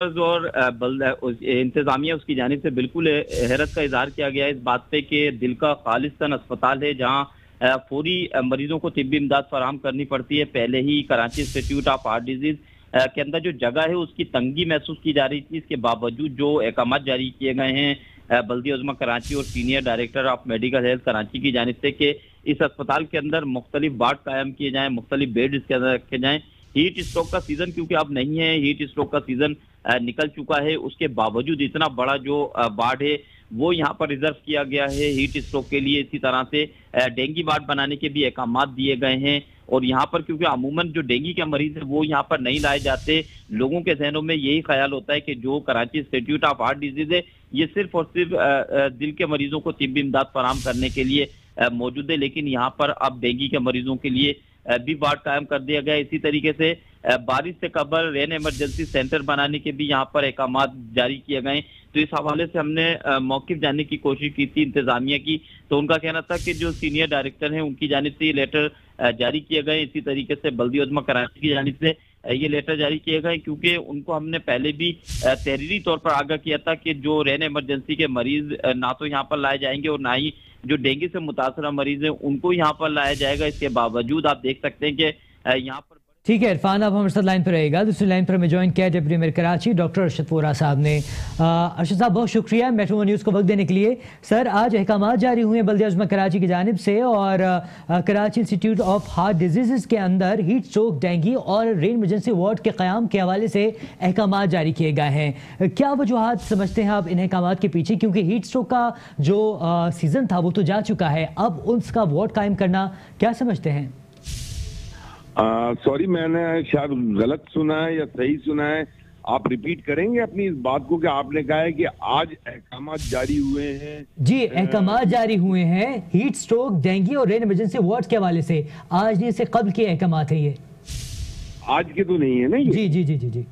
और इंतजामिया उसकी जानिब से बिल्कुल हैरत का इजहार किया गया है इस बात पे कि दिल का खालिस्तान अस्पताल है जहां फौरी मरीजों को तिब्बी इमदाद फराहम करनी पड़ती है। पहले ही Karachi institute of heart disease के अंदर जो जगह है उसकी तंगी महसूस की जा रही थी। इसके बावजूद जो अहकाम जारी किए गए हैं बल्दिया उज़्मा कराची और senior director of medical health Karachi की जानिब से कि इस अस्पताल के अंदर मुख्तलिफ वार्ड कायम किए जाएं, मुख्तलिफ बेड इसके अंदर रखे जाएं। हीट स्ट्रोक का सीजन क्योंकि अब नहीं है, हीट स्ट्रोक का सीजन निकल चुका है, उसके बावजूद इतना बड़ा जो वार्ड है वो यहाँ पर रिजर्व किया गया है हीट स्ट्रोक के लिए। इसी तरह से डेंगू वार्ड बनाने के भी अहकाम दिए गए हैं और यहाँ पर क्योंकि अमूमन जो डेंगू के मरीज है वो यहाँ पर नहीं लाए जाते, लोगों के जहनों में यही ख्याल होता है कि जो Karachi institute of heart disease है ये सिर्फ और सिर्फ दिल के मरीजों को तिब्बी इमदाद फराहम करने के लिए मौजूद है, लेकिन यहाँ पर अब डेंगू के मरीजों के लिए भी वार्ड कायम कर दिया गया। इसी तरीके से बारिश से कबल रेन इमरजेंसी सेंटर बनाने के भी यहाँ पर अहकाम जारी किए गए। तो इस हवाले से हमने मौक़िफ़ जानने की कोशिश की थी इंतजामिया की, तो उनका कहना था कि जो सीनियर डायरेक्टर हैं उनकी जानिब से ये लेटर जारी किए गए। इसी तरीके से बल्दिया उज़्मा कराची की जानिब से ये लेटर जारी किए गए क्योंकि उनको हमने पहले भी तहरीरी तौर पर आगाह किया था कि जो रेन इमरजेंसी के मरीज ना तो यहाँ पर लाए जाएंगे और ना ही जो डेंगू से मुतासरा मरीज हैं उनको यहाँ पर लाया जाएगा। इसके बावजूद आप देख सकते हैं कि यहाँ पर ठीक है इरफान, अब हमारे साथ लाइन पर रहेगा। दूसरी लाइन पर हमें ज्वाइन किया deputy mayor Karachi doctor Arshad Vora साहब ने। अरशद साहब बहुत शुक्रिया मेट्रो न्यूज़ को वक्त देने के लिए। सर आज अहकाम जारी हुए हैं बल्दिया उज़्मा कराची की जानिब से और Karachi institute of heart disease के अंदर हीट स्ट्रोक, डेंगू और रेन इमरजेंसी वार्ड के क़याम के हवाले से अहकाम जारी किए गए हैं। क्या वजूहात समझते हैं आप इन अहकाम के पीछे, क्योंकि हीट स्ट्रोक का जो सीज़न था वो तो जा चुका है, अब उसका वार्ड कायम करना क्या समझते हैं? सॉरी मैंने शायद गलत सुना है या सही सुना है, आप रिपीट करेंगे अपनी इस बात को कि आपने कहा है कि आज अहकाम जारी हुए हैं? जी अहकाम जारी हुए हैं हीट स्ट्रोक, डेंगू और रेन इमरजेंसी वार्ड के हवाले से। आज नहीं से कब्ल के अहकाम है ये? आज के तो नहीं है ना ये? जी जी जी जी जी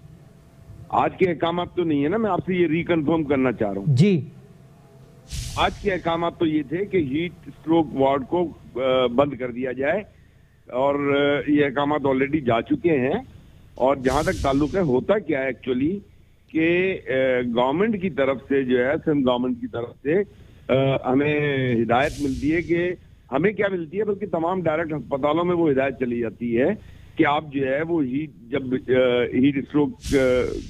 आज के अहकाम तो नहीं है ना, मैं आपसे ये रिकन्फर्म करना चाह रहा हूँ। जी आज के अहकाम तो ये थे कि हीट स्ट्रोक वार्ड को बंद कर दिया जाए और ये अहकाम ऑलरेडी जा चुके हैं। और जहां तक ताल्लुक है, होता क्या है एक्चुअली कि गवर्नमेंट की तरफ से जो है, सिंध गवर्नमेंट की तरफ से हमें हिदायत मिलती है कि हमें क्या मिलती है बल्कि तमाम डायरेक्ट अस्पतालों में वो हिदायत चली जाती है कि आप जो है वो जब हीट स्ट्रोक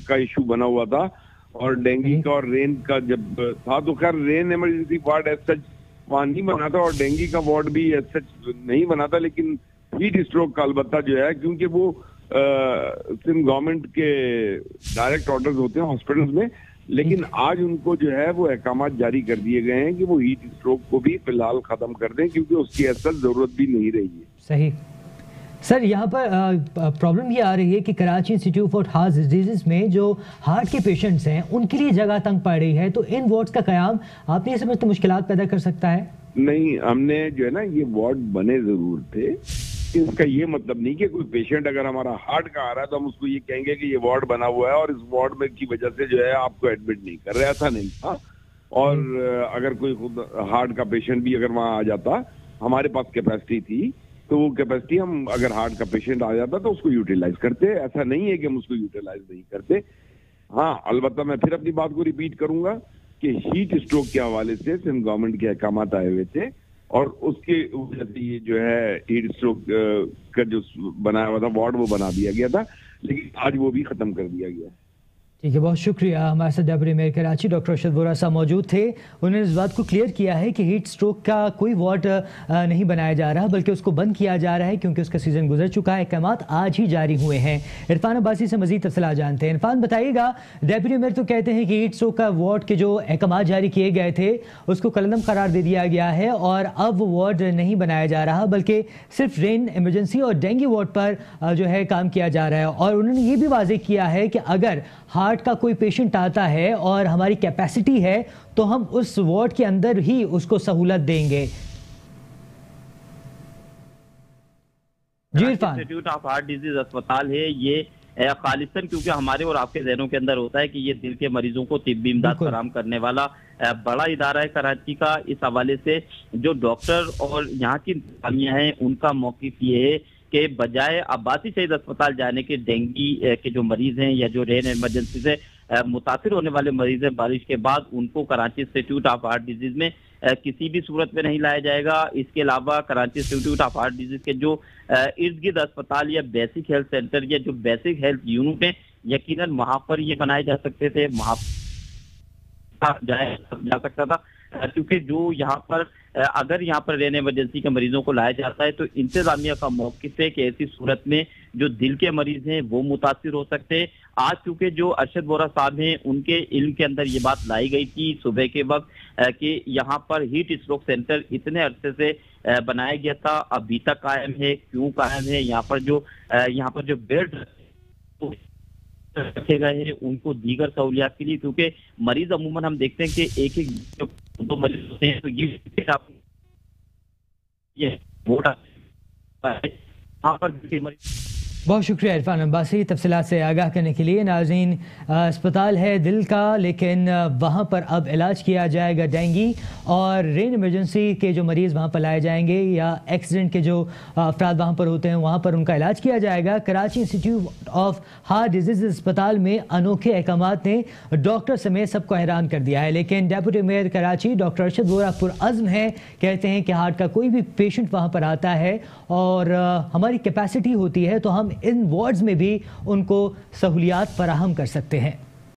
का इशू बना हुआ था और डेंगू का और रेन का जब था, तो खैर रेन इमरजेंसी वार्ड एज सच वहां नहीं बना था और डेंगू का वार्ड भी एज सच नहीं बना था, लेकिन हीट स्ट्रोक का अलबत्ता जो है, क्योंकि वो सिंध गवर्नमेंट के डायरेक्ट ऑर्डर्स होते हैं हॉस्पिटल्स में, लेकिन आज उनको जो है वो अहकाम जारी कर दिए गए हैं कि वो हीट स्ट्रोक को भी फिलहाल खत्म कर दें क्योंकि उसकी असल जरूरत भी नहीं रही है। सही सर, यहाँ पर प्रॉब्लम ये आ रही है कि Karachi institute of heart disease में जो हार्ट के पेशेंट्स हैं उनके लिए जगह तंग पड़ रही है, तो इन वार्ड्स का कयाम आपने ये समझते मुश्किलात पैदा कर सकता है? नहीं, हमने जो है ना ये वार्ड बने जरूर थे, इसका ये मतलब नहीं कि कोई पेशेंट अगर हमारा हार्ट का आ रहा है तो हम उसको ये कहेंगे कि ये वार्ड बना हुआ है और इस वार्ड में की वजह से जो है आपको एडमिट नहीं कर रहे, ऐसा नहीं था। और अगर कोई खुद हार्ट का पेशेंट भी अगर वहां आ जाता, हमारे पास कैपेसिटी थी, तो वो कैपेसिटी हम अगर हार्ट का पेशेंट आ जाता तो उसको यूटिलाइज करते, ऐसा नहीं है कि हम उसको यूटिलाइज नहीं करते। हाँ, अलबत्ता मैं फिर अपनी बात को रिपीट करूंगा कि हीट स्ट्रोक के हवाले से सिंध गवर्नमेंट के अहकाम आए हुए थे और उसके वजह से ये जो है हीट स्ट्रोक का जो बनाया हुआ था वार्ड वो बना दिया गया था, लेकिन आज वो भी खत्म कर दिया गया है। ठीक है, बहुत शुक्रिया। हमारे साथ deputy mayor Karachi doctor Arshad Vora साहब मौजूद थे। उन्होंने इस बात को क्लियर किया है कि हीट स्ट्रोक का कोई वार्ड नहीं बनाया जा रहा बल्कि उसको बंद किया जा रहा है क्योंकि उसका सीज़न गुजर चुका है। अहकाम आज ही जारी हुए हैं। इरफान अब्बासी से मज़ीद तफसीलात जानते हैं। इरफान बताइएगा, डिप्टी मेयर तो कहते हैं कि हीट स्ट्रोक का वार्ड के जो अहकाम जारी किए गए थे उसको कलंदम करार दे दिया गया है और अब वार्ड नहीं बनाया जा रहा बल्कि सिर्फ रेन इमरजेंसी और डेंगू वार्ड पर जो है काम किया जा रहा है। और उन्होंने ये भी वाज़ेह किया है कि अगर हार्ट का कोई पेशेंट आता है और हमारी कैपेसिटी है तो हम उस वार्ड के अंदर ही उसको सहूलत देंगे। जी Irfan, institute of heart disease अस्पताल है ये खालिस्तान क्योंकि हमारे और आपके जहनों के अंदर होता है कि ये दिल के मरीजों को तिब्बी इमदाद फराहम करने वाला बड़ा इदारा है कराची का। इस हवाले से जो डॉक्टर और यहाँ की इंतजामिया है उनका मौक़िफ़ ये है कि बजाय अब्बासी शहीद अस्पताल जाने के डेंगू के जो मरीज हैं या जो रेन इमरजेंसी से मुतासिर होने वाले मरीज हैं बारिश के बाद, उनको Karachi institute of heart disease में किसी भी सूरत में नहीं लाया जाएगा। इसके अलावा Karachi institute of heart disease के जो इर्द गिर्द अस्पताल या बेसिक हेल्थ सेंटर या जो बेसिक हेल्थ यूनिट है, यकीनन वहां पर ये बनाए जा सकते थे, वहां जा सकता था, क्योंकि जो यहाँ पर अगर यहाँ पर रेन इमरजेंसी के मरीजों को लाया जाता है तो इंतजामिया का मौक़िफ़ है कि ऐसी सूरत में जो दिल के मरीज हैं वो मुतासिर हो सकते हैं। आज चूंकि जो अरशद वोरा साहब हैं उनके इल्म के अंदर ये बात लाई गई थी सुबह के वक्त कि यहाँ पर हीट स्ट्रोक सेंटर इतने अरसे से बनाया गया था, अभी तक कायम है, क्यों कायम है, यहाँ पर जो बेड रखे गए हैं उनको दीगर सहूलियात के लिए, क्योंकि मरीज अमूमन हम देखते हैं कि एक दो मरीज होते हैं, तो ये वोट यहाँ पर बहुत शुक्रिया इरफान अब्बासी तफसीलात से आगाह करने के लिए। नाज़रीन, अस्पताल है दिल का, लेकिन वहाँ पर अब इलाज किया जाएगा डेंगू और रेन इमरजेंसी के जो मरीज़ वहाँ पर लाए जाएंगे या एक्सीडेंट के जो अफराद वहाँ पर होते हैं वहाँ पर उनका इलाज किया जाएगा। Karachi institute of heart disease अस्पताल में अनोखे अहकामात ने डॉक्टर समेत सबको हैरान कर दिया है, लेकिन deputy mayor Karachi doctor Arshad Vohra पुरअज़्म है, कहते हैं कि हार्ट का कोई भी पेशेंट वहाँ पर आता है और हमारी कैपेसिटी होती है तो हम इन वार्ड्स में भी उनको सहूलियात फराहम कर सकते हैं।